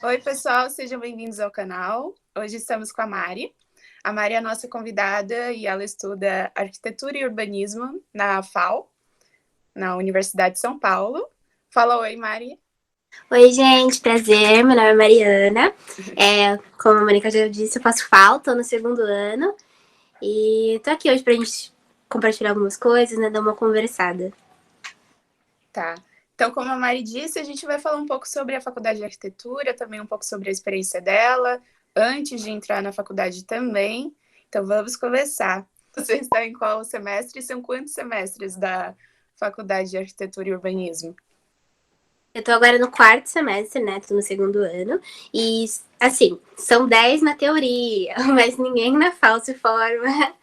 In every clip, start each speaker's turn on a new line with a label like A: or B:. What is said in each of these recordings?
A: Oi, pessoal, sejam bem-vindos ao canal. Hoje estamos com a Mari. A Mari é a nossa convidada e ela estuda arquitetura e urbanismo na FAO, na Universidade de São Paulo. Fala oi, Mari.
B: Oi, gente, prazer. Meu nome é Mariana. Como a Mônica já disse, eu faço falta no segundo ano. E tô aqui hoje pra gente compartilhar algumas coisas, né? Dar uma conversada.
A: Tá. Então, como a Mari disse, a gente vai falar um pouco sobre a faculdade de arquitetura, também um pouco sobre a experiência dela, antes de entrar na faculdade também. Então, vamos começar. Você está em qual semestre? São quantos semestres da faculdade de arquitetura e urbanismo?
B: Eu tô agora no quarto semestre, né? Tô no segundo ano. E, assim, são 10 na teoria, mas ninguém na FAO se forma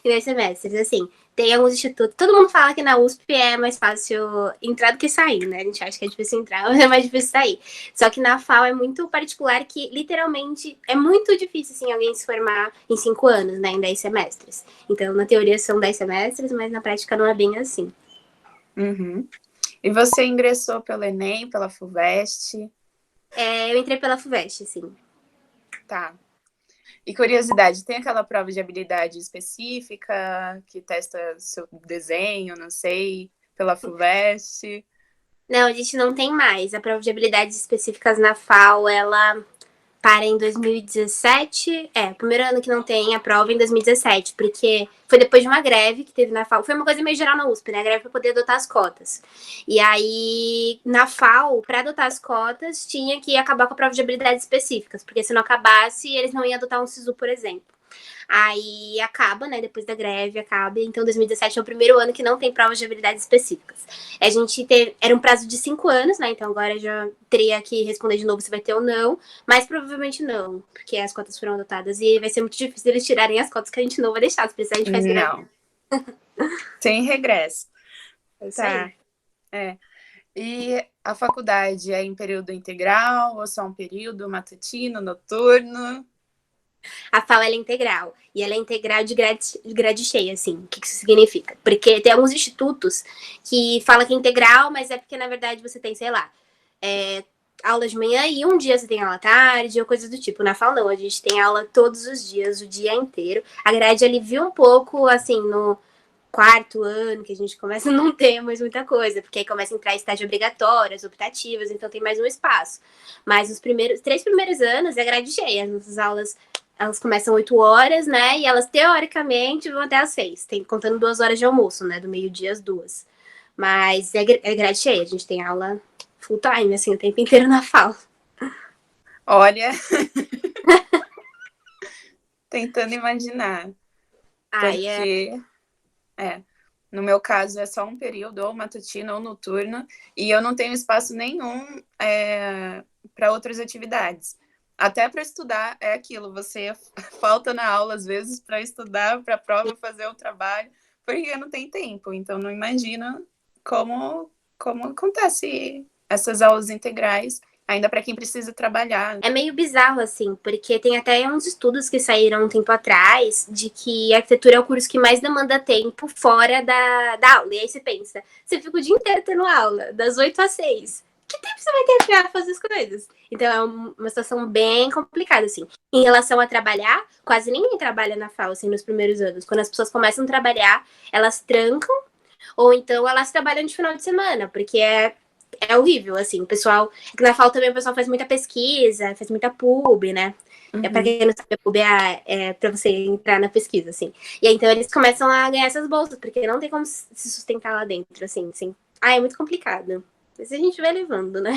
B: em 10 semestres. Assim, tem alguns institutos. Todo mundo fala que na USP é mais fácil entrar do que sair, né? A gente acha que é difícil entrar, mas é mais difícil sair. Só que na FAO é muito particular que, literalmente, é muito difícil, assim, alguém se formar em 5 anos, né? Em 10 semestres. Então, na teoria são 10 semestres, mas na prática não é bem assim.
A: Uhum. E você ingressou pelo Enem, pela FUVEST?
B: Eu entrei pela FUVEST, assim.
A: Tá. E curiosidade, tem aquela prova de habilidade específica que testa seu desenho, não sei, pela FUVEST?
B: Não, a gente não tem mais. A prova de habilidades específicas na FAO, ela para em 2017. O primeiro ano que não tem a prova em 2017, porque foi depois de uma greve que teve na FAO. Foi uma coisa meio geral na USP, né? A greve para poder adotar as cotas. E aí, na FAO, para adotar as cotas, tinha que acabar com a prova de habilidades específicas, porque se não acabasse, eles não iam adotar um SISU, por exemplo. Aí acaba, né? Depois da greve, acaba. Então, 2017 é o primeiro ano que não tem provas de habilidades específicas. A gente teve. Era um prazo de 5 anos, né? Então agora já teria que responder de novo se vai ter ou não. Mas provavelmente não, porque as cotas foram adotadas. E vai ser muito difícil eles tirarem as cotas que a gente não vai deixar. Se precisar, a gente faz greve.
A: Não, sem regresso.
B: É isso aí.
A: Tá, é. E a faculdade é em período integral ou só um período matutino, noturno?
B: A FAO ela é integral. E ela é integral de grade cheia, assim. O que isso significa? Porque tem alguns institutos que falam que é integral, mas é porque, na verdade, você tem, sei lá, aula de manhã e um dia você tem aula à tarde ou coisa do tipo. Na FAO não, a gente tem aula todos os dias, o dia inteiro. A grade alivia um pouco, assim, no quarto ano, que a gente começa a não ter mais muita coisa, porque aí começa a entrar estágio obrigatório, as optativas, então tem mais um espaço. Mas os 3 primeiros anos é grade cheia, as nossas aulas elas começam 8 horas, né? E elas, teoricamente, vão até às 6, contando 2 horas de almoço, né? Do meio-dia às 2. Mas é grade cheia, a gente tem aula full time, assim, o tempo inteiro na FAO.
A: Olha, tentando imaginar,
B: Ai,
A: porque é, no meu caso é só um período, ou matutino ou noturno, e eu não tenho espaço nenhum para outras atividades. Até para estudar é aquilo, você falta na aula às vezes para estudar, para a prova fazer o trabalho, porque não tem tempo. Então não imagino como acontece essas aulas integrais, ainda para quem precisa trabalhar.
B: é meio bizarro, assim, porque tem até uns estudos que saíram um tempo atrás de que a arquitetura é o curso que mais demanda tempo fora da aula. E aí você pensa, você fica o dia inteiro tendo aula, das 8 às 6. Que tempo você vai ter pra fazer as coisas? Então é uma situação bem complicada, assim. Em relação a trabalhar, quase ninguém trabalha na FAO, assim, nos primeiros anos. Quando as pessoas começam a trabalhar, elas trancam, ou então elas trabalham de final de semana, porque é horrível, assim. O pessoal. É que na FAO também o pessoal faz muita pesquisa, faz muita pub, né? Pra
A: Uhum.
B: quem não sabe, a pub é pra você entrar na pesquisa, assim. E aí, então eles começam a ganhar essas bolsas, porque não tem como se sustentar lá dentro, assim. É muito complicado. Mas a gente vai levando, né?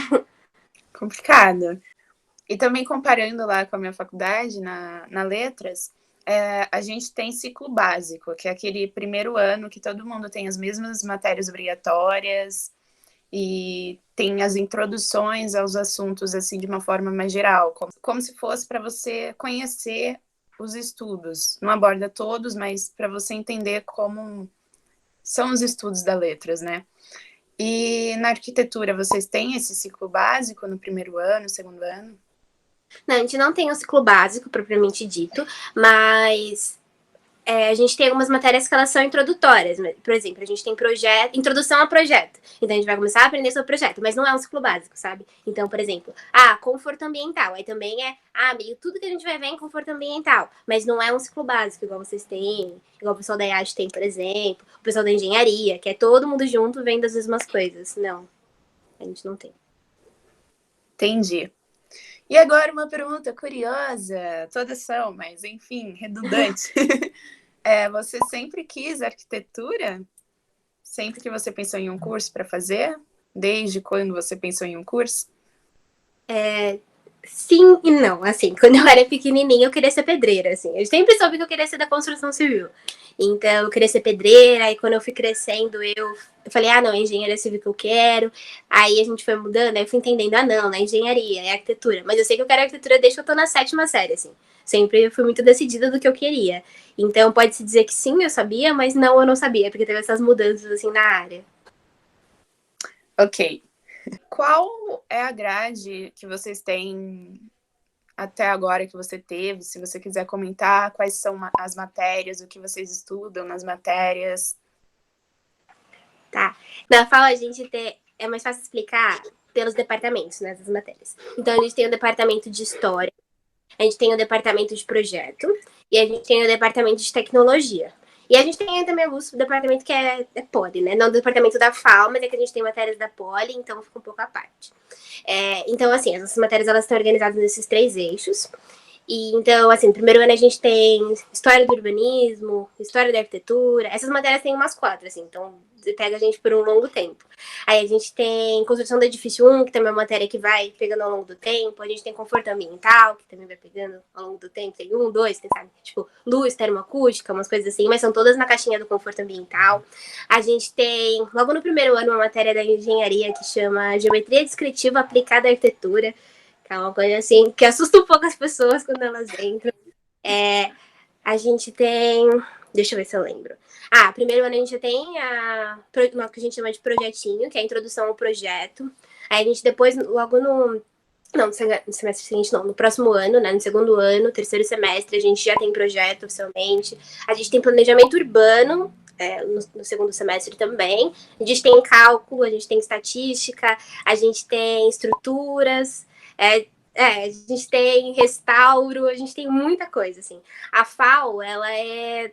A: Complicado. E também comparando lá com a minha faculdade, na Letras, a gente tem ciclo básico, que é aquele primeiro ano que todo mundo tem as mesmas matérias obrigatórias e tem as introduções aos assuntos assim de uma forma mais geral, como se fosse para você conhecer os estudos. Não aborda todos, mas para você entender como são os estudos da Letras, né? E na arquitetura, vocês têm esse ciclo básico no primeiro ano, segundo ano?
B: Não, a gente não tem o ciclo básico, propriamente dito, mas A gente tem algumas matérias que elas são introdutórias. Por exemplo, a gente tem introdução a projeto. Então a gente vai começar a aprender sobre projeto, mas não é um ciclo básico, sabe? Então, por exemplo, conforto ambiental. Aí também meio tudo que a gente vai ver em conforto ambiental. Mas não é um ciclo básico, igual vocês têm, igual o pessoal da IAD tem, por exemplo, o pessoal da engenharia, que é todo mundo junto vendo as mesmas coisas. Não, a gente não tem.
A: Entendi. E agora uma pergunta curiosa, todas são, mas enfim, redundante. Você sempre quis arquitetura? Sempre que você pensou em um curso para fazer? Desde quando você pensou em um curso?
B: Sim e não, assim, quando eu era pequenininha eu queria ser pedreira, assim, eu sempre soube que eu queria ser da construção civil, então eu queria ser pedreira, aí quando eu fui crescendo eu falei, não, engenharia civil que eu quero, aí a gente foi mudando, aí eu fui entendendo, não, na engenharia, é arquitetura, mas eu sei que eu quero arquitetura desde que eu tô na 7ª série, assim, sempre fui muito decidida do que eu queria, então pode-se dizer que sim, eu sabia, mas não, eu não sabia, porque teve essas mudanças, assim, na área.
A: Ok. Qual é a grade que vocês têm até agora que você teve? Se você quiser comentar, quais são as matérias, o que vocês estudam nas matérias?
B: Tá. Na FAO a gente é mais fácil explicar pelos departamentos, né, das matérias. Então a gente tem o departamento de história, a gente tem o departamento de projeto e a gente tem o departamento de tecnologia. E a gente tem também o departamento que é Poli, né? Não o departamento da FAO, mas é que a gente tem matérias da Poli, então fica um pouco à parte. Então, assim, as nossas matérias elas estão organizadas nesses 3 eixos. E então, assim, no primeiro ano a gente tem história do urbanismo, história da arquitetura. Essas matérias tem umas 4, assim, então pega a gente por um longo tempo. Aí a gente tem construção do edifício 1, que também é uma matéria que vai pegando ao longo do tempo. A gente tem conforto ambiental, que também vai pegando ao longo do tempo. Tem 1, 2, tem, sabe? Tipo, luz, termoacústica, umas coisas assim, mas são todas na caixinha do conforto ambiental. A gente tem, logo no primeiro ano, uma matéria da engenharia que chama Geometria Descritiva Aplicada à Arquitetura, que é uma coisa assim que assusta um pouco as pessoas quando elas entram. A gente tem. Deixa eu ver se eu lembro. Primeiro ano a gente tem o que a gente chama de projetinho, que é a introdução ao projeto. Aí a gente depois, logo no. Não, no semestre seguinte, não. No próximo ano, né? No segundo ano, terceiro semestre, a gente já tem projeto oficialmente. A gente tem planejamento urbano, no segundo semestre também. A gente tem cálculo, a gente tem estatística, a gente tem estruturas, a gente tem restauro, a gente tem muita coisa, assim. A FAO, ela é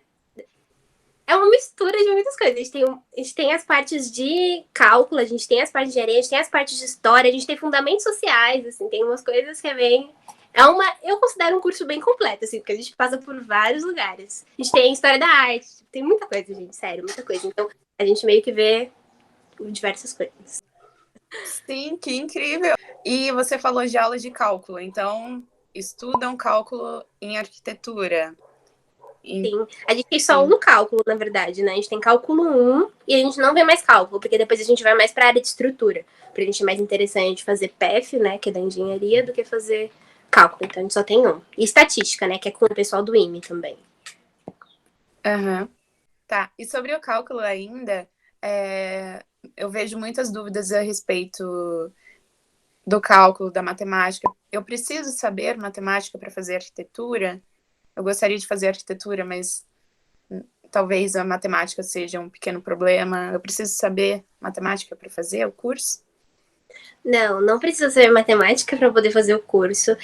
B: uma mistura de muitas coisas. A gente tem as partes de cálculo, a gente tem as partes de engenharia, a gente tem as partes de história, a gente tem fundamentos sociais, assim, tem umas coisas que eu considero um curso bem completo, assim, porque a gente passa por vários lugares. A gente tem história da arte, tem muita coisa, gente, sério, muita coisa. Então, a gente meio que vê diversas coisas.
A: Sim, que incrível! E você falou de aulas de cálculo, então estudam cálculo em arquitetura.
B: Sim, a gente tem só um no cálculo, na verdade, né? A gente tem cálculo 1 e a gente não vê mais cálculo, porque depois a gente vai mais para a área de estrutura. Pra gente é mais interessante fazer PEF, né, que é da engenharia, do que fazer cálculo. Então a gente só tem um. E estatística, né, que é com o pessoal do IME também.
A: Uhum. Tá, e sobre o cálculo ainda, eu vejo muitas dúvidas a respeito do cálculo, da matemática. Eu preciso saber matemática para fazer arquitetura? Eu gostaria de fazer arquitetura, mas talvez a matemática seja um pequeno problema. Eu preciso saber matemática para fazer o curso?
B: Não, não precisa saber matemática para poder fazer o curso.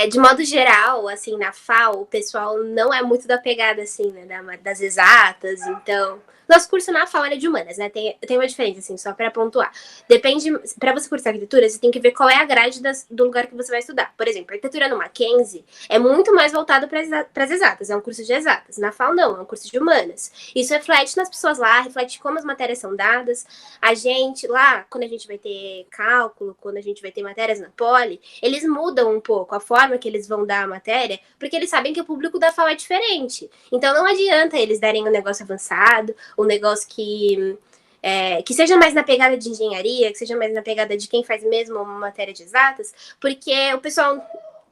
B: De modo geral, assim, na FAO, o pessoal não é muito da pegada, assim, né, das exatas. Então, nosso curso na FAO é de humanas, né? Tem uma diferença, assim, só para pontuar. Depende, para você cursar arquitetura, você tem que ver qual é a grade do lugar que você vai estudar. Por exemplo, a arquitetura no Mackenzie é muito mais voltado para as exatas, é um curso de exatas. Na FAO, não, é um curso de humanas. Isso reflete nas pessoas lá, reflete como as matérias são dadas. A gente, lá, quando a gente vai ter cálculo, quando a gente vai ter matérias na Poli, eles mudam um pouco a forma que eles vão dar a matéria, porque eles sabem que o público da FAO é diferente. Então não adianta eles darem um negócio avançado, um negócio que seja mais na pegada de engenharia, que seja mais na pegada de quem faz mesmo uma matéria de exatas, porque o pessoal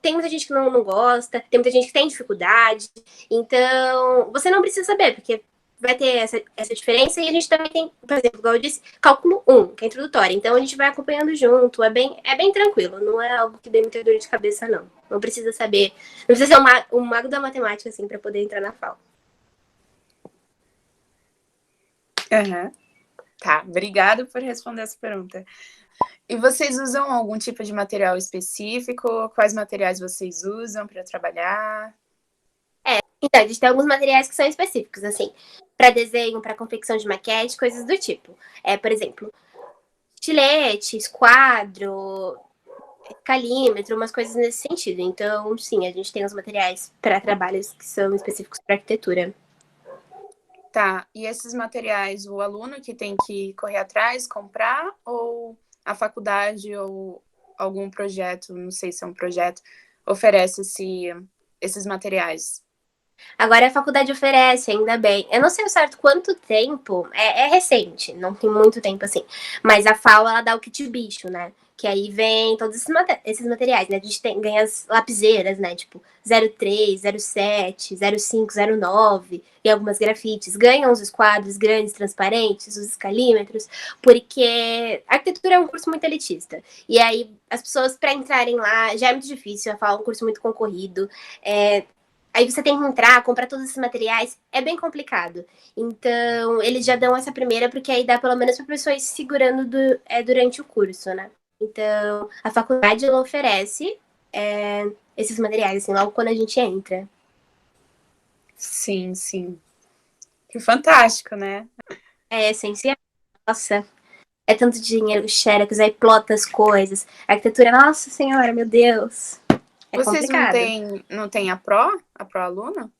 B: tem muita gente que não gosta, tem muita gente que tem dificuldade. Então, você não precisa saber, porque vai ter essa diferença, e a gente também tem, por exemplo, igual eu disse, cálculo 1, que é introdutório. Então a gente vai acompanhando junto, é bem tranquilo, não é algo que dê muita dor de cabeça, não. Não precisa saber, não precisa ser um mago da matemática, assim, para poder entrar na FAO.
A: Aham. Tá, obrigada por responder essa pergunta. E vocês usam algum tipo de material específico? Quais materiais vocês usam para trabalhar?
B: Então, a gente tem alguns materiais que são específicos, assim, para desenho, para confecção de maquete, coisas do tipo. Por exemplo, estilete, esquadro, calímetro, umas coisas nesse sentido. Então, sim, a gente tem os materiais para trabalhos que são específicos para arquitetura.
A: Tá, e esses materiais, o aluno que tem que correr atrás, comprar, ou a faculdade ou algum projeto, não sei se é um projeto, oferece esses materiais?
B: Agora a faculdade oferece, ainda bem. Eu não sei o certo quanto tempo, é recente, não tem muito tempo assim. Mas a FAO, ela dá o kit bicho, né? Que aí vem todos esses materiais, né? A gente ganha as lapiseiras, né? Tipo 03, 07, 05, 09 e algumas grafites. Ganham os esquadros grandes, transparentes, os escalímetros, porque a arquitetura é um curso muito elitista. E aí as pessoas, para entrarem lá, já é muito difícil. A FAO é um curso muito concorrido. Aí você tem que entrar, comprar todos esses materiais, é bem complicado. Então, eles já dão essa primeira, porque aí dá pelo menos para a pessoa ir se segurando durante o curso, né? Então, a faculdade ela oferece esses materiais, assim, logo quando a gente entra.
A: Sim, sim. Que fantástico, né?
B: É essencial. Nossa, é tanto dinheiro, xerox, aí plota as coisas. A arquitetura, nossa senhora, meu Deus. É
A: Vocês não
B: complicado.
A: têm, não têm a Pro Aluno?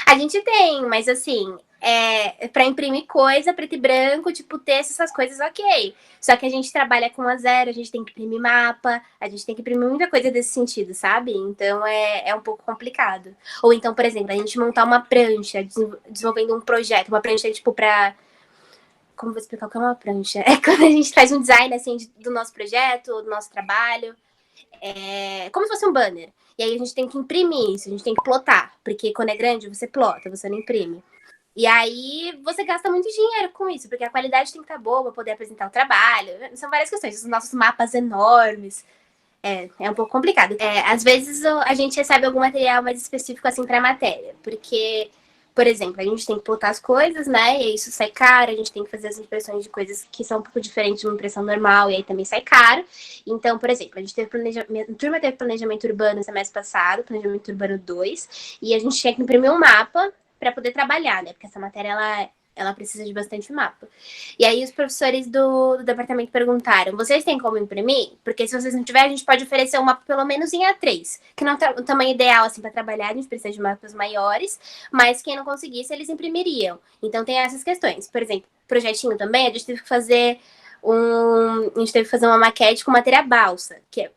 B: A gente tem, mas assim, para imprimir coisa preto e branco, tipo texto, essas coisas, ok. Só que a gente trabalha com a zero, a gente tem que imprimir mapa, a gente tem que imprimir muita coisa desse sentido, sabe? Então é um pouco complicado. Ou então, por exemplo, a gente montar uma prancha, desenvolvendo um projeto, uma prancha tipo pra. Como vou explicar o que é uma prancha? É quando a gente faz um design assim do nosso projeto, do nosso trabalho. Como se fosse um banner. E aí a gente tem que imprimir isso, a gente tem que plotar. Porque quando é grande, você plota, você não imprime. E aí você gasta muito dinheiro com isso, porque a qualidade tem que estar boa para poder apresentar o trabalho. São várias questões. Os nossos mapas enormes. É um pouco complicado. Às vezes a gente recebe algum material mais específico assim para a matéria, porque, por exemplo, a gente tem que plotar as coisas, né? E isso sai caro, a gente tem que fazer as impressões de coisas que são um pouco diferentes de uma impressão normal, e aí também sai caro. Então, por exemplo, a gente teve planejamento, a turma teve planejamento urbano no semestre passado, planejamento urbano 2, e a gente tinha que imprimir um mapa para poder trabalhar, né? Porque essa matéria ela precisa de bastante mapa. E aí os professores do departamento perguntaram: vocês têm como imprimir? Porque se vocês não tiverem, a gente pode oferecer um mapa pelo menos em A3, que não é o tamanho ideal assim para trabalhar, a gente precisa de mapas maiores, mas quem não conseguisse, eles imprimiriam. Então tem essas questões. Por exemplo, projetinho também, a gente teve que fazer uma maquete com matéria balsa, que é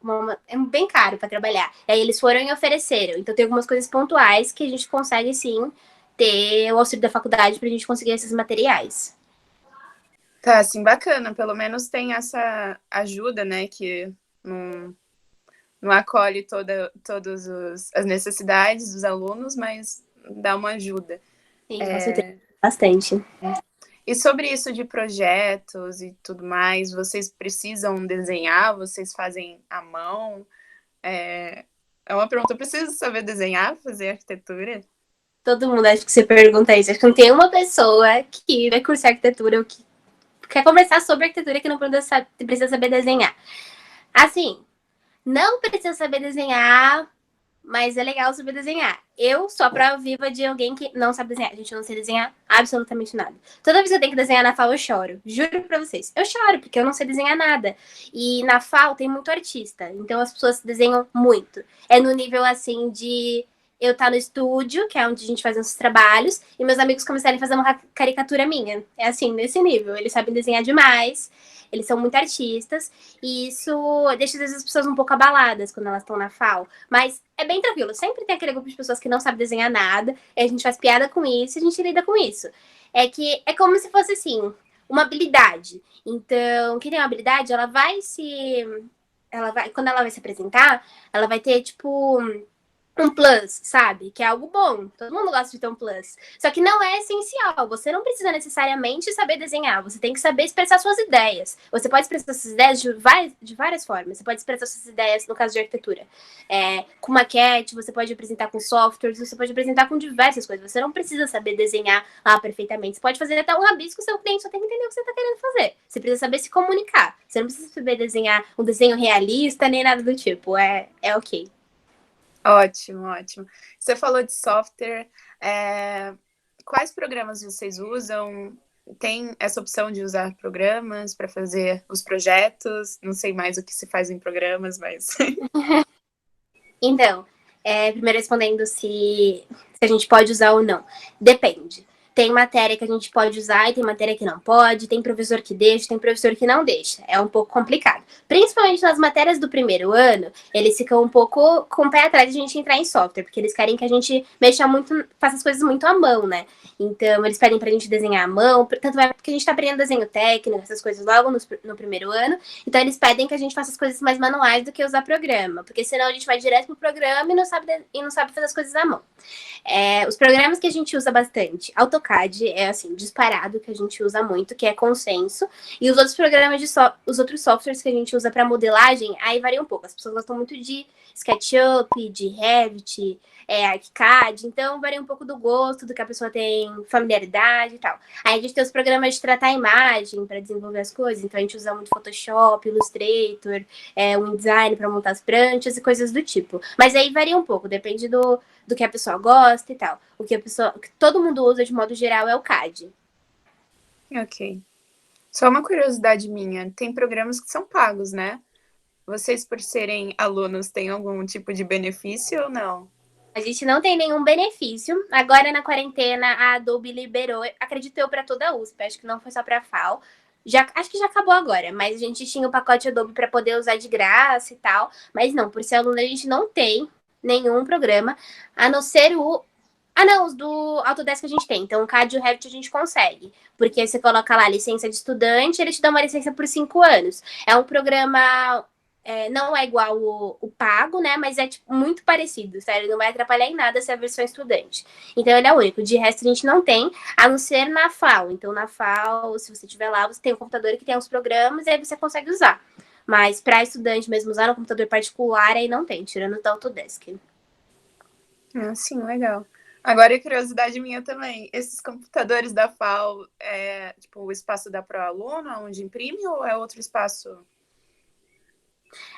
B: bem caro para trabalhar. E aí eles foram e ofereceram. Então tem algumas coisas pontuais que a gente consegue sim ter o auxílio da faculdade para a gente conseguir esses materiais.
A: Tá, assim, bacana. Pelo menos tem essa ajuda, né? Que não acolhe todas as necessidades dos alunos, mas dá uma ajuda.
B: Sim, com certeza. Bastante.
A: E sobre isso de projetos e tudo mais, vocês precisam desenhar? Vocês fazem à mão? É uma pergunta, eu preciso saber desenhar, fazer arquitetura?
B: Todo mundo acho que você pergunta isso. Acho que não tem uma pessoa que vai cursar arquitetura ou que quer conversar sobre arquitetura que não precisa saber desenhar. Assim, não precisa saber desenhar, mas é legal saber desenhar. Eu sou a prova viva de alguém que não sabe desenhar. A gente não sei desenhar absolutamente nada. Toda vez que eu tenho que desenhar na FAO, eu choro. Juro pra vocês. Eu choro, porque eu não sei desenhar nada. E na FAO tem muito artista. Então as pessoas desenham muito. É no nível assim de eu estar no estúdio, que é onde a gente faz nossos trabalhos, e meus amigos começarem a fazer uma caricatura minha. É assim, nesse nível. Eles sabem desenhar demais. Eles são muito artistas. E isso deixa às vezes as pessoas um pouco abaladas quando elas estão na FAO. Mas é bem tranquilo. Sempre tem aquele grupo de pessoas que não sabe desenhar nada. E a gente faz piada com isso e a gente lida com isso. É que é como se fosse assim, uma habilidade. Então, quem tem uma habilidade, quando ela vai se apresentar, ela vai ter, tipo, um plus, sabe? Que é algo bom. Todo mundo gosta de ter um plus. Só que não é essencial. Você não precisa necessariamente saber desenhar. Você tem que saber expressar suas ideias. Você pode expressar suas ideias de várias formas. Você pode expressar suas ideias, no caso de arquitetura, com maquete, você pode apresentar com softwares, você pode apresentar com diversas coisas. Você não precisa saber desenhar lá perfeitamente. Você pode fazer até um rabisco, seu cliente só tem que entender o que você está querendo fazer. Você precisa saber se comunicar. Você não precisa saber desenhar um desenho realista, nem nada do tipo. É ok.
A: Ótimo, ótimo. Você falou de software. Quais programas vocês usam? Tem essa opção de usar programas para fazer os projetos? Não sei mais o que se faz em programas, mas.
B: Então, primeiro respondendo se a gente pode usar ou não. Depende. Tem matéria que a gente pode usar e tem matéria que não pode, tem professor que deixa, tem professor que não deixa. É um pouco complicado. Principalmente nas matérias do primeiro ano, eles ficam um pouco com o pé atrás de a gente entrar em software, porque eles querem que a gente mexa muito, faça as coisas muito à mão, né? Então, eles pedem pra gente desenhar à mão, tanto é porque a gente tá aprendendo desenho técnico, essas coisas logo no primeiro ano. Então, eles pedem que a gente faça as coisas mais manuais do que usar programa, porque senão a gente vai direto pro programa e não sabe fazer as coisas à mão. Os programas que a gente usa bastante, AutoCAD é assim, disparado que a gente usa muito, que é Consenso, e os outros programas os outros softwares que a gente usa para modelagem, aí varia um pouco. As pessoas gostam muito de SketchUp, de Revit, ArchiCAD, então varia um pouco do gosto, do que a pessoa tem familiaridade e tal. Aí a gente tem os programas de tratar a imagem para desenvolver as coisas, então a gente usa muito Photoshop, Illustrator, o InDesign para montar as pranchas e coisas do tipo. Mas aí varia um pouco, depende do que a pessoa o que o que todo mundo usa de modo geral é o CAD.
A: Ok. Só uma curiosidade minha, tem programas que são pagos, né? Vocês, por serem alunos, têm algum tipo de benefício ou não?
B: A gente não tem nenhum benefício. Agora, na quarentena, a Adobe liberou, acredito eu, para toda a USP. Acho que não foi só para a FAO. Acho que já acabou agora, mas a gente tinha o pacote Adobe para poder usar de graça e tal. Mas não, por ser aluno, a gente não tem nenhum programa, a não ser o. Ah, não, os do Autodesk a gente tem. Então, o CAD e o Revit a gente consegue. Porque você coloca lá licença de estudante, ele te dá uma licença por 5 anos. É um programa não é igual o pago, né? Mas é tipo, muito parecido, sério. Não vai atrapalhar em nada se é a versão estudante. Então ele é único. De resto, a gente não tem, a não ser na FAO. Então, na FAO, se você tiver lá, você tem um computador que tem os programas e aí você consegue usar. Mas para estudante mesmo usar no computador particular, aí não tem, tirando o da Autodesk.
A: Sim, legal. Agora, curiosidade minha também, esses computadores da FAO tipo o espaço da ProAluno, onde imprime, ou é outro espaço?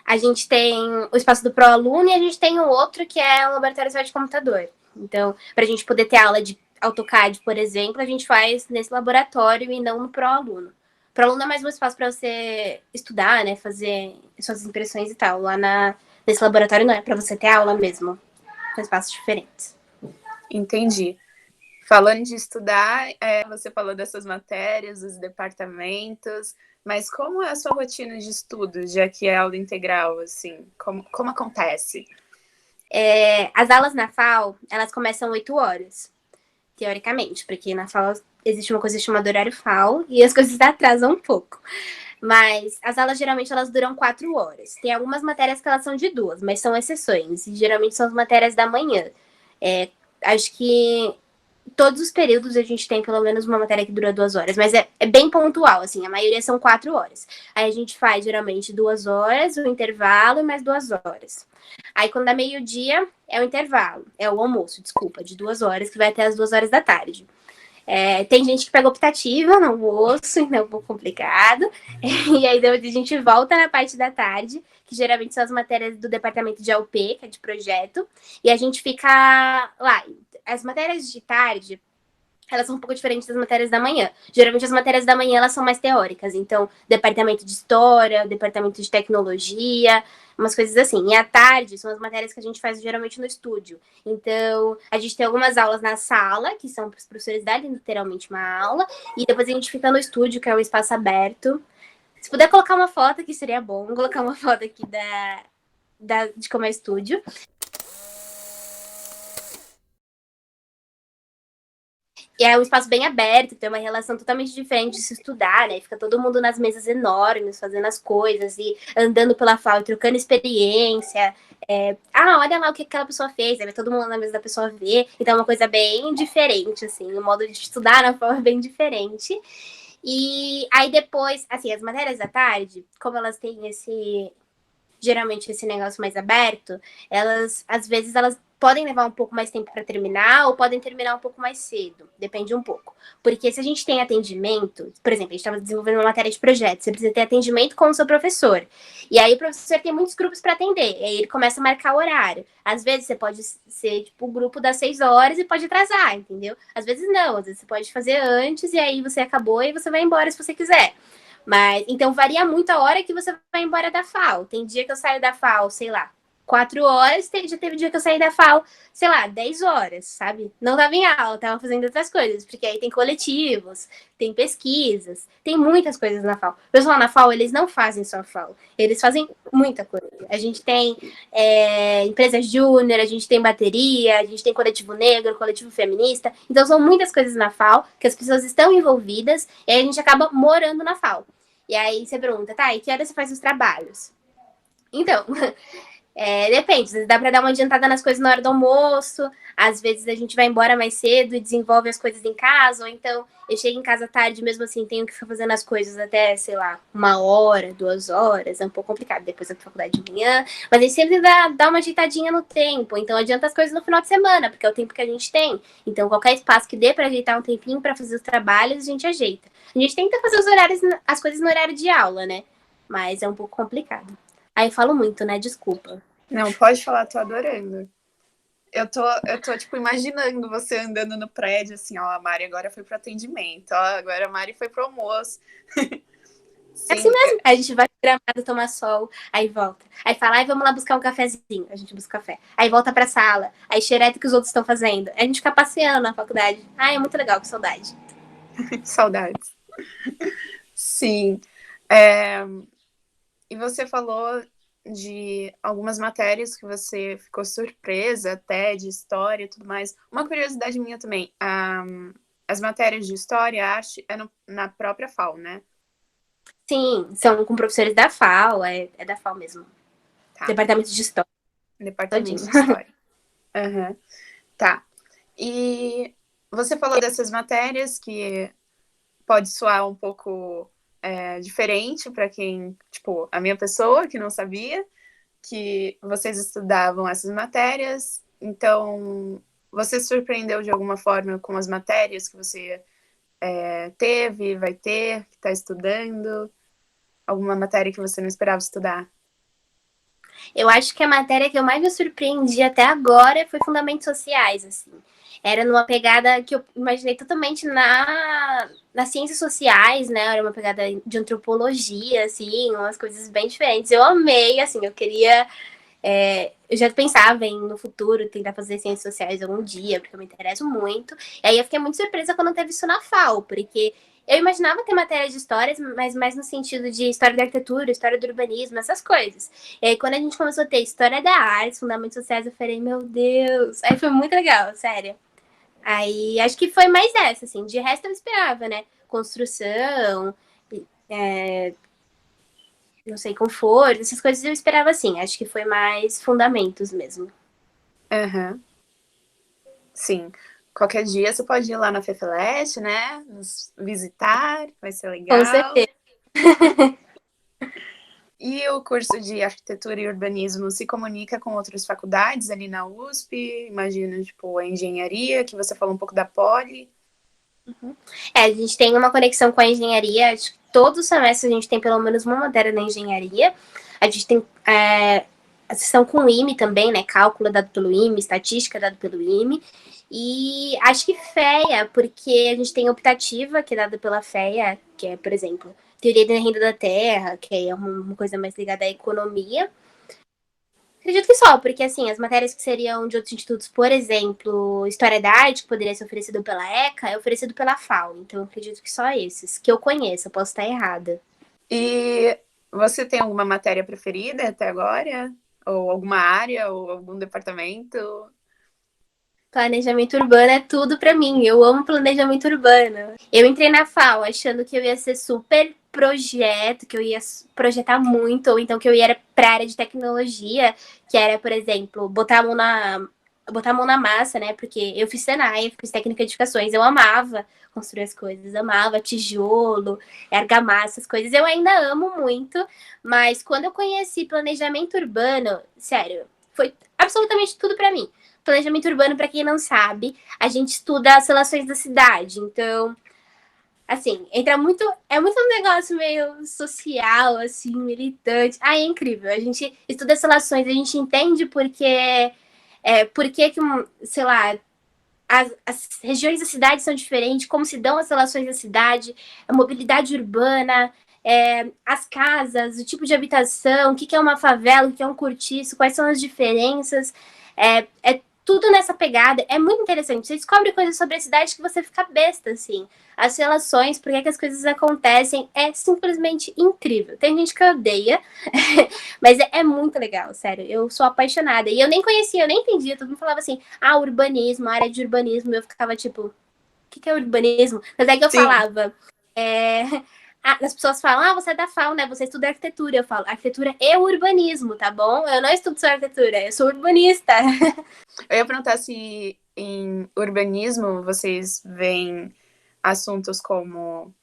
B: A gente tem o espaço do ProAluno e a gente tem o outro que é um laboratório só de computador. Então, para a gente poder ter aula de AutoCAD, por exemplo, a gente faz nesse laboratório e não no ProAluno. ProAluno é mais um espaço para você estudar, né, fazer suas impressões e tal. Nesse laboratório não é para você ter aula mesmo. São espaços diferentes.
A: Entendi. Falando de estudar, você falou dessas matérias, dos departamentos, mas como é a sua rotina de estudo, já que é aula integral, assim? Como acontece?
B: As aulas na FAO, elas começam 8 horas, teoricamente, porque na FAO existe uma coisa chamada horário FAO e as coisas atrasam um pouco. Mas as aulas geralmente elas duram 4 horas. Tem algumas matérias que elas são de 2, mas são exceções. E geralmente são as matérias da manhã. Acho que todos os períodos a gente tem pelo menos uma matéria que dura 2 horas, mas é bem pontual, assim, a maioria são 4 horas. Aí a gente faz geralmente 2 horas, o intervalo e mais 2 horas. Aí quando dá meio-dia é o intervalo, é o almoço, desculpa, de 2 horas, que vai até as 2 horas da tarde. Tem gente que pega optativa no almoço, então é um pouco complicado. E aí depois a gente volta na parte da tarde, que geralmente são as matérias do departamento de AUP, que é de projeto, e a gente fica lá. As matérias de tarde, elas são um pouco diferentes das matérias da manhã. Geralmente as matérias da manhã elas são mais teóricas, então departamento de história, departamento de tecnologia, umas coisas assim. E à tarde são as matérias que a gente faz geralmente no estúdio. Então a gente tem algumas aulas na sala, que são para os professores darem literalmente uma aula, e depois a gente fica no estúdio, que é um espaço aberto. Se puder colocar uma foto aqui seria bom, vou colocar uma foto aqui de como é o estúdio. E é um espaço bem aberto, tem uma relação totalmente diferente de se estudar, né? Fica todo mundo nas mesas enormes, fazendo as coisas e andando pela FAO, e trocando experiência. Olha lá o que aquela pessoa fez, aí vai todo mundo na mesa da pessoa ver. Então é uma coisa bem diferente, assim. O modo de estudar na FAO é bem diferente. E aí depois, assim, as matérias da tarde, como elas têm geralmente esse negócio mais aberto, elas às vezes elas podem levar um pouco mais tempo para terminar ou podem terminar um pouco mais cedo, depende um pouco. Porque se a gente tem atendimento, por exemplo, a gente estava desenvolvendo uma matéria de projeto, você precisa ter atendimento com o seu professor. E aí o professor tem muitos grupos para atender, e aí ele começa a marcar o horário. Às vezes você pode ser tipo o grupo das 6 horas e pode atrasar, entendeu? Às vezes não, às vezes você pode fazer antes e aí você acabou e você vai embora se você quiser. Mas, então, varia muito a hora que você vai embora da FAO. Tem dia que eu saio da FAO, sei lá, 4 horas. Já teve dia que eu saí da FAO, sei lá, 10 horas, sabe? Não tava em aula, tava fazendo outras coisas. Porque aí tem coletivos, tem pesquisas, tem muitas coisas na FAO. O pessoal na FAO, eles não fazem só FAO. Eles fazem muita coisa. A gente tem empresas júnior, a gente tem bateria, a gente tem coletivo negro, coletivo feminista. Então, são muitas coisas na FAO que as pessoas estão envolvidas e aí a gente acaba morando na FAO. E aí você pergunta, tá, e que hora você faz os trabalhos? Então, depende, dá para dar uma adiantada nas coisas na hora do almoço, às vezes a gente vai embora mais cedo e desenvolve as coisas em casa, ou então eu chego em casa tarde, mesmo assim tenho que ficar fazendo as coisas até, sei lá, 1 hora, 2 horas, é um pouco complicado, depois da faculdade de manhã, mas aí sempre dá uma ajeitadinha no tempo, então adianta as coisas no final de semana, porque é o tempo que a gente tem, então qualquer espaço que dê para ajeitar um tempinho para fazer os trabalhos, a gente ajeita. A gente tenta fazer as coisas no horário de aula, né, mas é um pouco complicado. Aí eu falo muito, né, desculpa.
A: Não, pode falar, tô adorando. Eu tô, tipo, imaginando você andando no prédio, assim, ó, a Mari agora foi pro atendimento, ó, agora a Mari foi pro almoço.
B: É assim
A: Sim,
B: mesmo. Aí a gente vai pro gramado tomar sol, aí volta. Aí fala, ai, vamos lá buscar um cafezinho. A gente busca café. Aí volta pra sala. Aí xereta que os outros estão fazendo. Aí a gente fica passeando na faculdade. Ai, é muito legal, que saudade.
A: saudades. Sim. É, e você falou de algumas matérias que você ficou surpresa até, de história e tudo mais. Uma curiosidade minha também, as matérias de história, arte, na própria FAO, né?
B: Sim, são com professores da FAO, é da FAO mesmo.
A: Tá.
B: Departamento de História,
A: Departamento
B: todinho.
A: de História. Uhum. Tá. E você falou dessas matérias que pode soar um pouco diferente para quem, tipo, a minha pessoa que não sabia que vocês estudavam essas matérias. Então, você se surpreendeu de alguma forma com as matérias que você teve, vai ter, que está estudando? Alguma matéria que você não esperava estudar?
B: Eu acho que a matéria que eu mais me surpreendi até agora foi Fundamentos Sociais, assim. Era numa pegada que eu imaginei totalmente nas ciências sociais, né? Era uma pegada de antropologia, assim, umas coisas bem diferentes. Eu amei, assim, eu queria. Eu já pensava em, no futuro, tentar fazer ciências sociais algum dia, porque eu me interesso muito. E aí eu fiquei muito surpresa quando teve isso na FAO, porque eu imaginava ter matéria de histórias, mas mais no sentido de história da arquitetura, história do urbanismo, essas coisas. E aí quando a gente começou a ter história da arte, fundamentos sociais, eu falei, meu Deus. Aí foi muito legal, sério. Aí acho que foi mais essa, assim. De resto eu esperava, né? Construção, é, não sei, conforto, essas coisas eu esperava assim. Acho que foi mais fundamentos mesmo.
A: Uhum. Sim. Qualquer dia você pode ir lá na FEFELESH, né? Nos visitar, vai ser
B: Com
A: legal.
B: certeza.
A: E o curso de arquitetura e urbanismo se comunica com outras faculdades ali na USP? Imagino, tipo, a engenharia, que você falou um pouco da Poli.
B: A gente tem uma conexão com a engenharia. Acho que todo semestre a gente tem pelo menos uma matéria na engenharia. A gente tem a sessão com o IME também, né? Cálculo dado pelo IME, estatística dado pelo IME. E acho que FEA, porque a gente tem optativa, que é dada pela FEA, que é, por exemplo, teoria da renda da terra, que é uma coisa mais ligada à economia. Acredito que só, porque assim, as matérias que seriam de outros institutos, por exemplo, História da Arte, que poderia ser oferecido pela ECA, é oferecido pela FAO. Então, eu acredito que só esses, que eu conheço, eu posso estar errada.
A: E você tem alguma matéria preferida até agora? Ou alguma área, ou algum departamento?
B: Planejamento urbano é tudo pra mim. Eu amo planejamento urbano. Eu entrei na FAO achando que eu ia ser super projeto, que eu ia projetar muito, ou então que eu ia pra área de tecnologia, que era, por exemplo, botar a mão na massa, né? Porque eu fiz Senai, fiz técnica de edificações, eu amava construir as coisas, amava tijolo, argamassa, as coisas. Eu ainda amo muito, mas quando eu conheci planejamento urbano, sério, foi absolutamente tudo pra mim. Planejamento urbano, para quem não sabe, a gente estuda as relações da cidade. Então, assim, entra muito. É muito um negócio meio social, assim, militante. Ah, é incrível. A gente estuda as relações, a gente entende por que, sei lá, as regiões da cidade são diferentes, como se dão as relações da cidade, a mobilidade urbana, as casas, o tipo de habitação, o que é uma favela, o que é um cortiço, quais são as diferenças. É tudo nessa pegada. É muito interessante. Você descobre coisas sobre a cidade que você fica besta, assim. As relações, por que as coisas acontecem, é simplesmente incrível. Tem gente que odeia, mas é muito legal, sério. Eu sou apaixonada. E eu nem conhecia, eu nem entendia. Todo mundo falava assim, urbanismo, área de urbanismo. Eu ficava tipo, o que é urbanismo? Mas é que eu
A: Sim,
B: falava, é... as pessoas falam, você é da FAO, né? Você estuda arquitetura. Eu falo, arquitetura e urbanismo, tá bom? Eu não estudo só arquitetura, eu sou urbanista.
A: eu ia perguntar se em urbanismo vocês veem assuntos como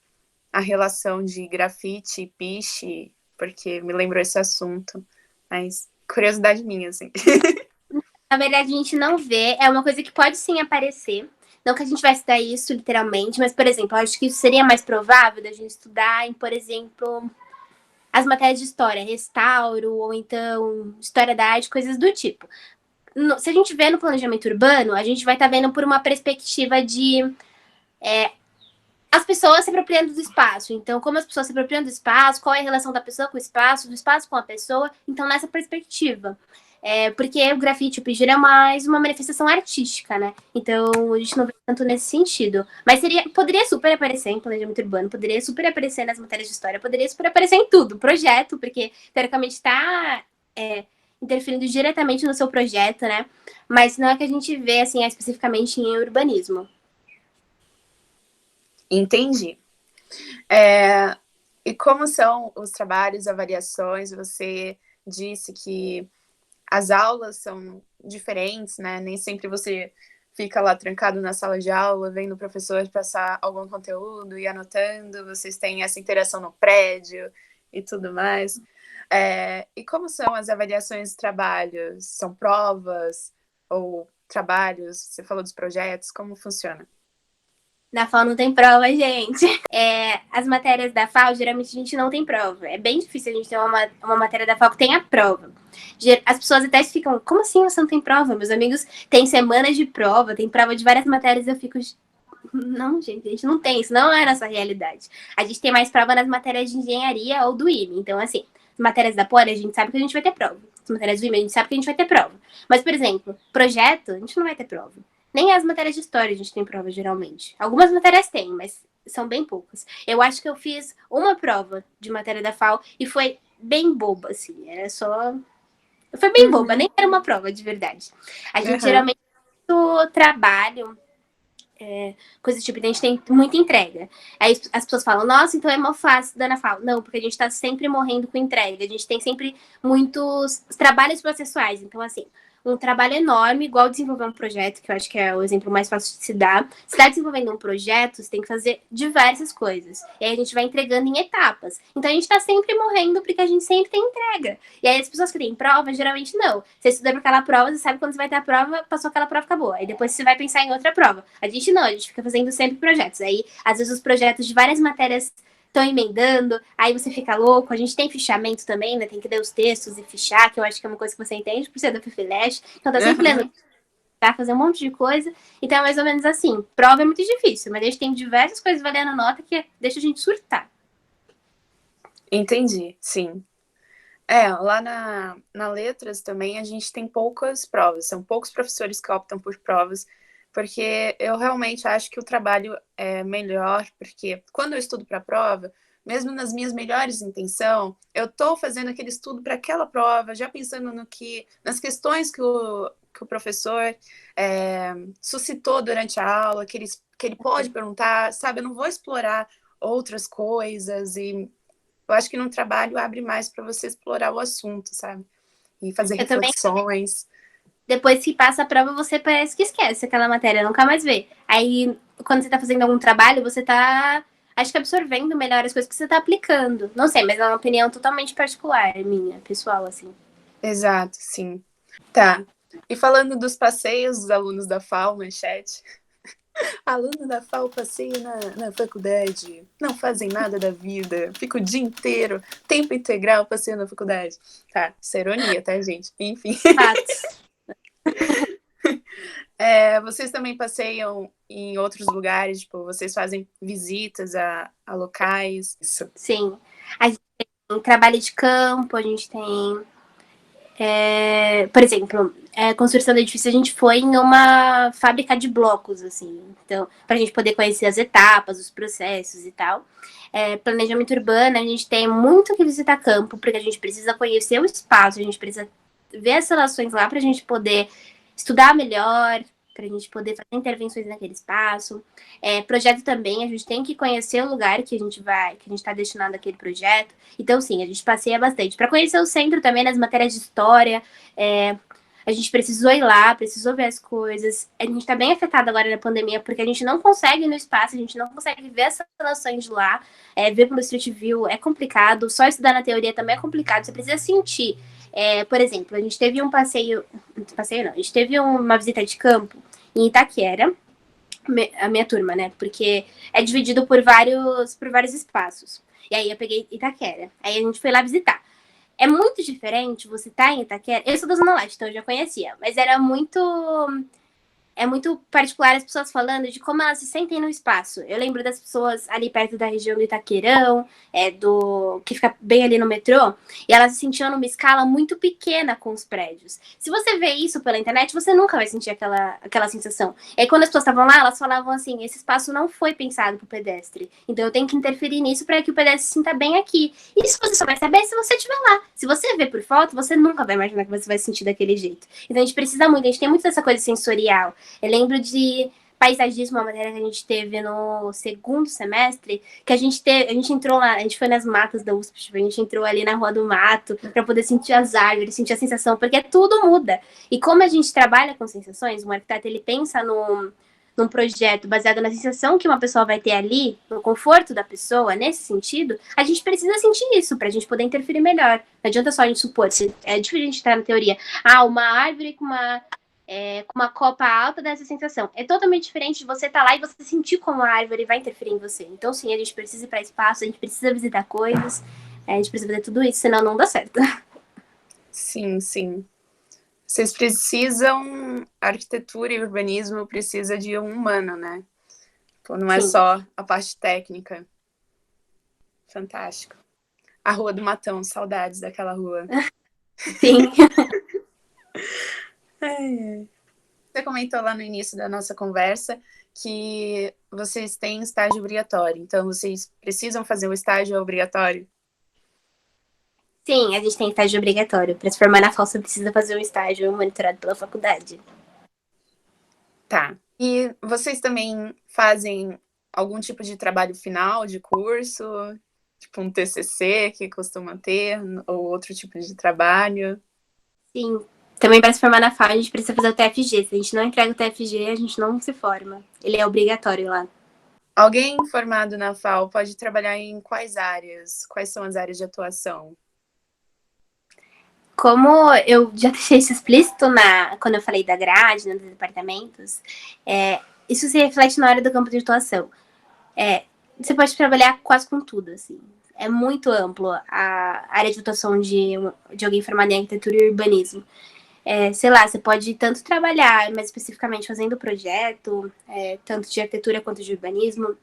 A: a relação de grafite e piche, porque me lembrou esse assunto, mas curiosidade minha, assim.
B: Na verdade, a gente não vê, é uma coisa que pode sim aparecer. Não que a gente vai estudar isso literalmente, mas, por exemplo, eu acho que isso seria mais provável da gente estudar em, por exemplo, as matérias de história, restauro, ou então história da arte, coisas do tipo. Se a gente vê no planejamento urbano, a gente vai estar vendo por uma perspectiva de as pessoas se apropriando do espaço. Então, como as pessoas se apropriam do espaço, qual é a relação da pessoa com o espaço, do espaço com a pessoa. Então, nessa perspectiva. Porque o grafite, o pigeiro é mais uma manifestação artística, né? Então, a gente não vê tanto nesse sentido. Mas poderia super aparecer em planejamento urbano, poderia super aparecer nas matérias de história, poderia super aparecer em tudo. Projeto, porque, teoricamente, está interferindo diretamente no seu projeto, né? Mas não é que a gente vê, assim, especificamente em urbanismo.
A: Entendi. E como são os trabalhos, avaliações? Você disse que as aulas são diferentes, né? Nem sempre você fica lá trancado na sala de aula, vendo o professor passar algum conteúdo e anotando, vocês têm essa interação no prédio e tudo mais. E como são as avaliações de trabalhos? São provas ou trabalhos? Você falou dos projetos, como funciona?
B: Na FAO não tem prova, gente. As matérias da FAO, geralmente a gente não tem prova. É bem difícil a gente ter uma matéria da FAO que tenha prova. As pessoas até ficam, como assim você não tem prova? Meus amigos têm semanas de prova, tem prova de várias matérias, eu fico. Não, gente, a gente não tem, isso não é a nossa realidade. A gente tem mais prova nas matérias de engenharia ou do IME. Então, assim, as matérias da Poli, a gente sabe que a gente vai ter prova. As matérias do IME, a gente sabe que a gente vai ter prova. Mas, por exemplo, projeto, a gente não vai ter prova. Nem as matérias de história a gente tem prova, geralmente. Algumas matérias têm, mas são bem poucas. Eu acho que eu fiz uma prova de matéria da FAO e foi bem boba, assim. Era só. Foi bem boba, nem era uma prova de verdade. A gente
A: Uhum.
B: geralmente trabalho, coisa do tipo, a gente tem muita entrega. Aí as pessoas falam, nossa, então é mó fácil da Ana FAO. Não, porque a gente tá sempre morrendo com entrega. A gente tem sempre muitos trabalhos processuais. Então, assim, um trabalho enorme, igual desenvolver um projeto, que eu acho que é o exemplo mais fácil de se dar. Se está desenvolvendo um projeto, você tem que fazer diversas coisas. E aí a gente vai entregando em etapas. Então a gente está sempre morrendo porque a gente sempre tem entrega. E aí as pessoas que têm prova, geralmente não. Você estuda para aquela prova, você sabe quando você vai ter a prova, passou aquela prova, acabou. Aí depois você vai pensar em outra prova. A gente não, a gente fica fazendo sempre projetos. Aí, às vezes, os projetos de várias matérias estão emendando, aí você fica louco. A gente tem fichamento também, né? Tem que ler os textos e fichar, que eu acho que é uma coisa que você entende por ser da FIFELESH. Então tá sempre
A: Uhum.
B: lendo, tá, fazer um monte de coisa. Então é mais ou menos assim. Prova é muito difícil, mas a gente tem diversas coisas valendo nota que deixa a gente surtar.
A: Entendi, sim. Lá na Letras também a gente tem poucas provas, são poucos professores que optam por provas, porque eu realmente acho que o trabalho é melhor, porque quando eu estudo para a prova, mesmo nas minhas melhores intenções, eu estou fazendo aquele estudo para aquela prova, já pensando no nas questões que que o professor suscitou durante a aula, que ele pode perguntar, sabe? Eu não vou explorar outras coisas, e eu acho que no trabalho abre mais para você explorar o assunto, sabe? E fazer reflexões.
B: Depois que passa a prova, você parece que esquece aquela matéria, nunca mais vê. Aí, quando você tá fazendo algum trabalho, você tá, acho que absorvendo melhor as coisas que você tá aplicando. Não sei, mas é uma opinião totalmente particular, minha, pessoal, assim.
A: Exato, sim. Tá. E falando dos passeios dos alunos da FAO, manchete. Aluno da FAO passeia na faculdade, não fazem nada da vida, fica o dia inteiro, tempo integral passeando na faculdade. Tá, isso é ironia, tá, gente? Enfim.
B: Fatos.
A: Vocês também passeiam em outros lugares, tipo, vocês fazem visitas a locais? Isso.
B: Sim. A gente tem trabalho de campo, a gente tem... por exemplo, construção do edifício, a gente foi em uma fábrica de blocos, assim. Então, pra gente poder conhecer as etapas, os processos e tal. Planejamento urbano, a gente tem muito que visitar campo, porque a gente precisa conhecer o espaço, a gente precisa ver as relações lá pra gente poder estudar melhor, para a gente poder fazer intervenções naquele espaço. Projeto também, a gente tem que conhecer o lugar que a gente está destinado àquele projeto. Então, sim, a gente passeia bastante. Para conhecer o centro também, nas matérias de história, a gente precisou ir lá, precisou ver as coisas. A gente está bem afetado agora na pandemia, porque a gente não consegue ir no espaço, a gente não consegue ver as relações de lá, ver pelo Street View é complicado, só estudar na teoria também é complicado, você precisa sentir. Por exemplo, a gente teve um passeio não, a gente teve uma visita de campo em Itaquera, a minha turma, né? Porque é dividido por vários espaços. E aí eu peguei Itaquera. Aí a gente foi lá visitar. É muito diferente você estar em Itaquera. Eu sou da Zona Leste, então eu já conhecia. Mas era muito particular as pessoas falando de como elas se sentem no espaço. Eu lembro das pessoas ali perto da região do Itaquerão, que fica bem ali no metrô, e elas se sentiam numa escala muito pequena com os prédios. Se você vê isso pela internet, você nunca vai sentir aquela sensação. E aí, quando as pessoas estavam lá, elas falavam assim, esse espaço não foi pensado para o pedestre, então eu tenho que interferir nisso para que o pedestre se sinta bem aqui. Isso você só vai saber se você estiver lá. Se você ver por foto, você nunca vai imaginar que você vai se sentir daquele jeito. Então a gente precisa muito, a gente tem muito dessa coisa sensorial. Eu lembro de paisagismo, uma matéria que a gente teve no segundo semestre, que a gente entrou lá, a gente foi nas matas da USP, tipo, a gente entrou ali na Rua do Mato para poder sentir as árvores, sentir a sensação, porque tudo muda. E como a gente trabalha com sensações, o arquiteto ele pensa num projeto baseado na sensação que uma pessoa vai ter ali, no conforto da pessoa, nesse sentido, a gente precisa sentir isso para a gente poder interferir melhor. Não adianta só a gente supor, é diferente estar na teoria, uma árvore com uma copa alta dessa sensação. É totalmente diferente de você estar lá e você sentir como a árvore vai interferir em você. Então, sim, a gente precisa ir para espaço, a gente precisa visitar coisas, a gente precisa fazer tudo isso, senão não dá certo.
A: Sim, sim. Vocês precisam, arquitetura e urbanismo precisa de um humano, né? Não é só a parte técnica. Fantástico. A Rua do Matão, saudades daquela rua.
B: Sim.
A: Você comentou lá no início da nossa conversa que vocês têm estágio obrigatório, então vocês precisam fazer o estágio obrigatório?
B: Sim, a gente tem estágio obrigatório. Para se formar na FAO, você precisa fazer um estágio monitorado pela faculdade.
A: Tá. E vocês também fazem algum tipo de trabalho final de curso? Tipo um TCC que costuma ter, ou outro tipo de trabalho?
B: Sim. Também para se formar na FAO, a gente precisa fazer o TFG. Se a gente não entrega o TFG, a gente não se forma. Ele é obrigatório lá.
A: Alguém formado na FAO pode trabalhar em quais áreas? Quais são as áreas de atuação?
B: Como eu já deixei isso explícito quando eu falei da grade, dos departamentos, isso se reflete na área do campo de atuação. Você pode trabalhar quase com tudo, assim. É muito amplo a área de atuação de alguém formado em arquitetura e urbanismo. Sei lá, você pode tanto trabalhar, mais especificamente fazendo projeto, tanto de arquitetura quanto de urbanismo,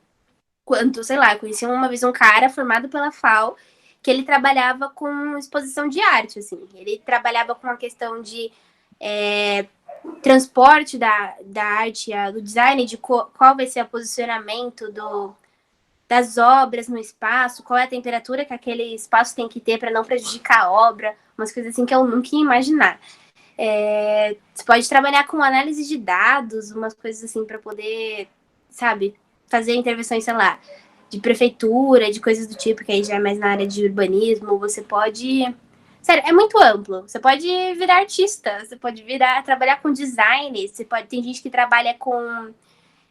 B: quanto, sei lá, eu conheci uma vez um cara formado pela FAO que ele trabalhava com exposição de arte, assim. Ele trabalhava com a questão de transporte da arte, do design, de qual vai ser o posicionamento das obras no espaço, qual é a temperatura que aquele espaço tem que ter para não prejudicar a obra, umas coisas assim que eu nunca ia imaginar. Você pode trabalhar com análise de dados, umas coisas assim, para poder, sabe, fazer intervenções, sei lá, de prefeitura, de coisas do tipo, que aí já é mais na área de urbanismo. Você pode. Sério, é muito amplo. Você pode virar artista, você pode trabalhar com design, tem gente que trabalha com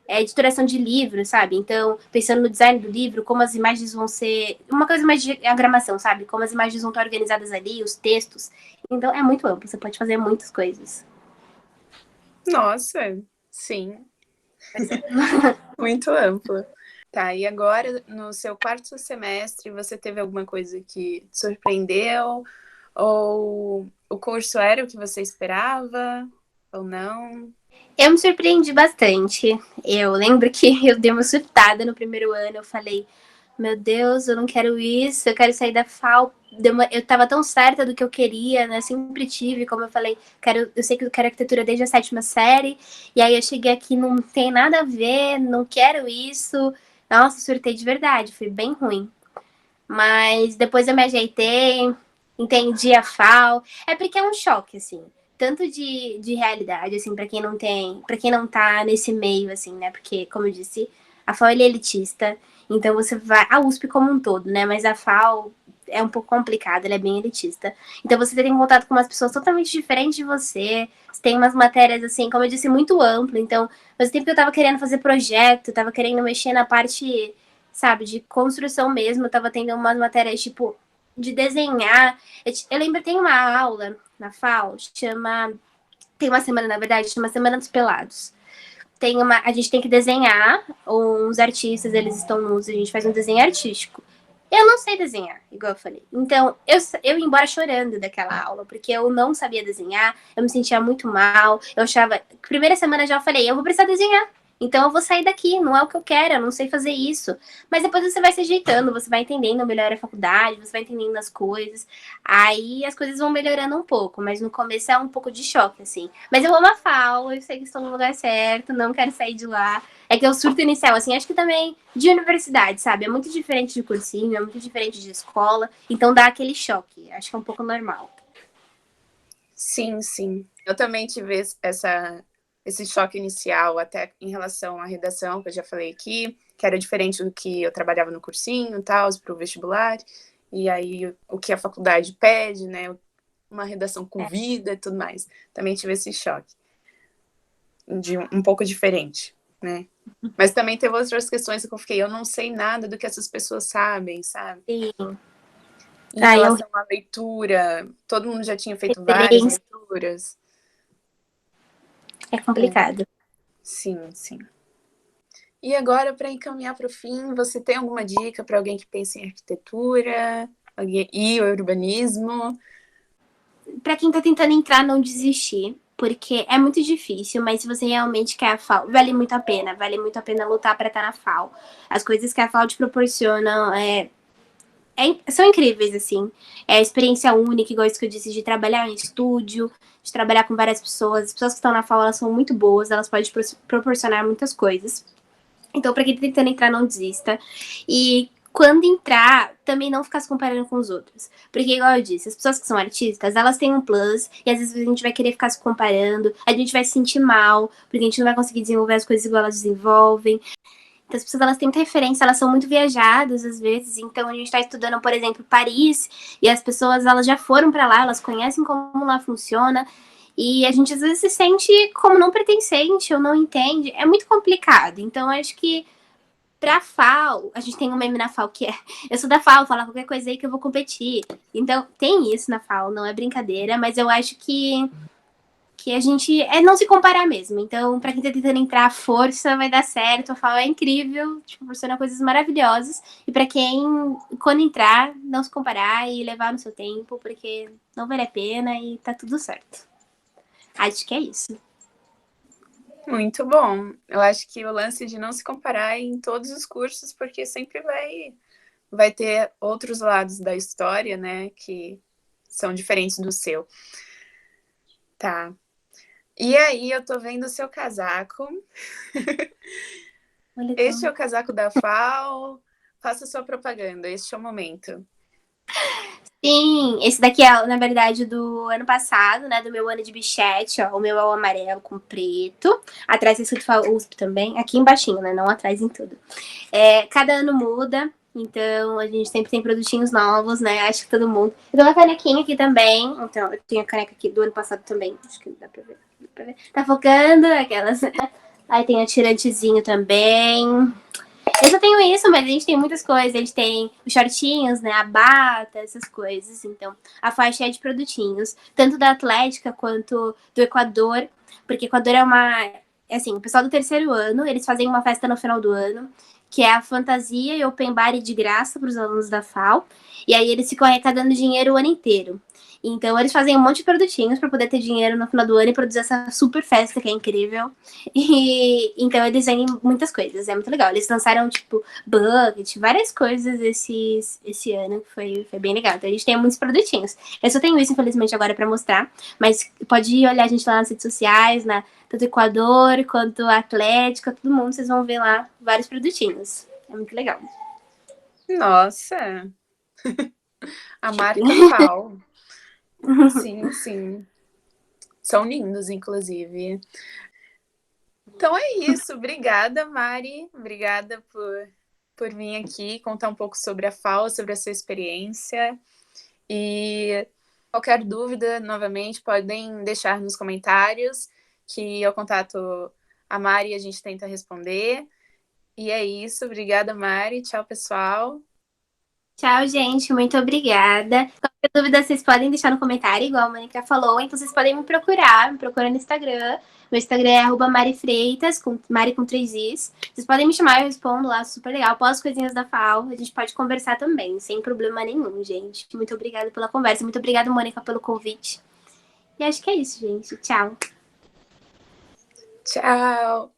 B: editoração de livro, sabe? Então, pensando no design do livro, como as imagens vão ser. Uma coisa mais de diagramação, sabe? Como as imagens vão estar organizadas ali, os textos. Então, é muito amplo, você pode fazer muitas coisas.
A: Nossa, sim. Muito amplo. Tá, e agora, no seu quarto semestre, você teve alguma coisa que te surpreendeu? Ou o curso era o que você esperava? Ou não?
B: Eu me surpreendi bastante. Eu lembro que eu dei uma surtada no primeiro ano. Eu falei, meu Deus, eu não quero isso, eu quero sair da FAO. Eu tava tão certa do que eu queria, né? Sempre tive, como eu falei, eu sei que eu quero arquitetura desde a 7ª série. E aí eu cheguei aqui, não tem nada a ver, não quero isso. Nossa, surtei de verdade, foi bem ruim. Mas depois eu me ajeitei, entendi a FAO. É porque é um choque, assim. Tanto de realidade, assim, para quem não tem, para quem não tá nesse meio, assim, né? Porque, como eu disse, a FAO é elitista, então você vai. A USP como um todo, né? Mas a FAO é um pouco complicada, ela é bem elitista. Então você tem contato com umas pessoas totalmente diferentes de você. Você tem umas matérias, assim, como eu disse, muito amplo. Então, ao mesmo tempo que eu tava querendo fazer projeto, tava querendo mexer na parte, sabe, de construção mesmo. Eu tava tendo umas matérias, tipo, de desenhar. Eu lembro, tem uma aula na FAO, chama. Tem uma semana, na verdade, chama Semana dos Pelados. A gente tem que desenhar, uns artistas, eles estão nus, a gente faz um desenho artístico. Eu não sei desenhar, igual eu falei. Então, eu ia embora chorando daquela aula, porque eu não sabia desenhar, eu me sentia muito mal. Eu achava. Primeira semana já eu falei, eu vou precisar desenhar. Então eu vou sair daqui, não é o que eu quero, eu não sei fazer isso. Mas depois você vai se ajeitando, você vai entendendo melhor a faculdade, você vai entendendo as coisas. Aí as coisas vão melhorando um pouco, mas no começo é um pouco de choque, assim. Mas eu amo a FAO, eu sei que estou no lugar certo, não quero sair de lá. É que é o surto inicial, assim, acho que também de universidade, sabe? É muito diferente de cursinho, é muito diferente de escola, então dá aquele choque. Acho que é um pouco normal.
A: Sim, sim. Eu também tive esse choque inicial, até em relação à redação, que eu já falei aqui, que era diferente do que eu trabalhava no cursinho e tal, para o vestibular. E aí, o que a faculdade pede, né? Uma redação com vida e tudo mais. Também tive esse choque. De um pouco diferente, né? Mas também teve outras questões que eu fiquei, eu não sei nada do que essas pessoas sabem, sabe?
B: Sim.
A: Em relação à leitura, todo mundo já tinha feito várias leituras.
B: É complicado.
A: Sim, sim. E agora, para encaminhar para o fim, você tem alguma dica para alguém que pensa em arquitetura e urbanismo?
B: Para quem tá tentando entrar, não desistir, porque é muito difícil, mas se você realmente quer a FAO, vale muito a pena lutar para estar na FAO. As coisas que a FAO te proporcionam são incríveis, assim. É a experiência única, igual isso que eu disse, de trabalhar em estúdio, de trabalhar com várias pessoas. As pessoas que estão na FAO, elas são muito boas, elas podem proporcionar muitas coisas. Então, para quem tá tentando entrar, não desista. E quando entrar, também não ficar se comparando com os outros. Porque, igual eu disse, as pessoas que são artistas, elas têm um plus, e às vezes a gente vai querer ficar se comparando, a gente vai se sentir mal, porque a gente não vai conseguir desenvolver as coisas igual elas desenvolvem. Então, as pessoas, elas têm muita referência, elas são muito viajadas, às vezes. Então, a gente tá estudando, por exemplo, Paris, e as pessoas, elas já foram para lá, elas conhecem como lá funciona, e a gente às vezes se sente como não pertencente ou não entende. É muito complicado. Então, acho que pra FAO, a gente tem um meme na FAO que é: eu sou da FAO, falar qualquer coisa aí que eu vou competir. Então, tem isso na FAO, não é brincadeira, mas eu acho que a gente não se comparar mesmo. Então, pra quem tá tentando entrar, força, vai dar certo. A FAO é incrível, te proporciona coisas maravilhosas. E pra quem, quando entrar, não se comparar e levar no seu tempo, porque não vale a pena e tá tudo certo. Acho que é isso.
A: Muito bom. Eu acho que o lance de não se comparar em todos os cursos, porque sempre vai ter outros lados da história, né, que são diferentes do seu. Tá. E aí, eu tô vendo o seu casaco. Este é o casaco da FAO. Faça sua propaganda, este é o momento.
B: Sim, esse daqui é, na verdade, do ano passado, né? Do meu ano de bichete, ó. O meu é o amarelo com preto. Atrás é escrito USP também. Aqui embaixinho, né? Não atrás em tudo. Cada ano muda. Então, a gente sempre tem produtinhos novos, né? Acho que todo mundo. Eu tenho uma canequinha aqui também. Então, eu tenho a caneca aqui do ano passado também. Acho que dá pra ver. Dá pra ver. Tá focando aquelas. Aí tem o tirantezinho também. Eu só tenho isso, mas a gente tem muitas coisas. A gente tem os shortinhos, né? A bata, essas coisas. Então, a faixa é de produtinhos. Tanto da Atlética quanto do Equador. Porque Equador é uma... Assim, o pessoal do terceiro ano, eles fazem uma festa no final do ano, que é a fantasia e open bar de graça para os alunos da FAO. E aí eles ficam arrecadando dinheiro o ano inteiro. Então, eles fazem um monte de produtinhos para poder ter dinheiro no final do ano e produzir essa super festa que é incrível. E então eles vendem muitas coisas, é muito legal. Eles lançaram, tipo, bucket, várias coisas esse ano, que foi bem legal. Então a gente tem muitos produtinhos. Eu só tenho isso, infelizmente, agora pra mostrar, mas pode ir olhar a gente lá nas redes sociais, tanto Equador quanto Atlética, todo mundo, vocês vão ver lá vários produtinhos. É muito legal.
A: Nossa! A marca FAO. Sim, sim. São lindos, inclusive. Então é isso. Obrigada, Mari. Obrigada por vir aqui contar um pouco sobre a FAO, sobre a sua experiência. E qualquer dúvida, novamente, podem deixar nos comentários, que eu contato a Mari e a gente tenta responder. E é isso. Obrigada, Mari. Tchau, pessoal.
B: Tchau, gente. Muito obrigada. Qualquer dúvida, vocês podem deixar no comentário, igual a Mônica falou. Então, vocês podem me procurar no Instagram. Meu Instagram é @marifreitas, com Mari com 3 Is. Vocês podem me chamar, eu respondo lá, super legal. Posto coisinhas da FAO, a gente pode conversar também, sem problema nenhum, gente. Muito obrigada pela conversa. Muito obrigada, Mônica, pelo convite. E acho que é isso, gente. Tchau.
A: Tchau.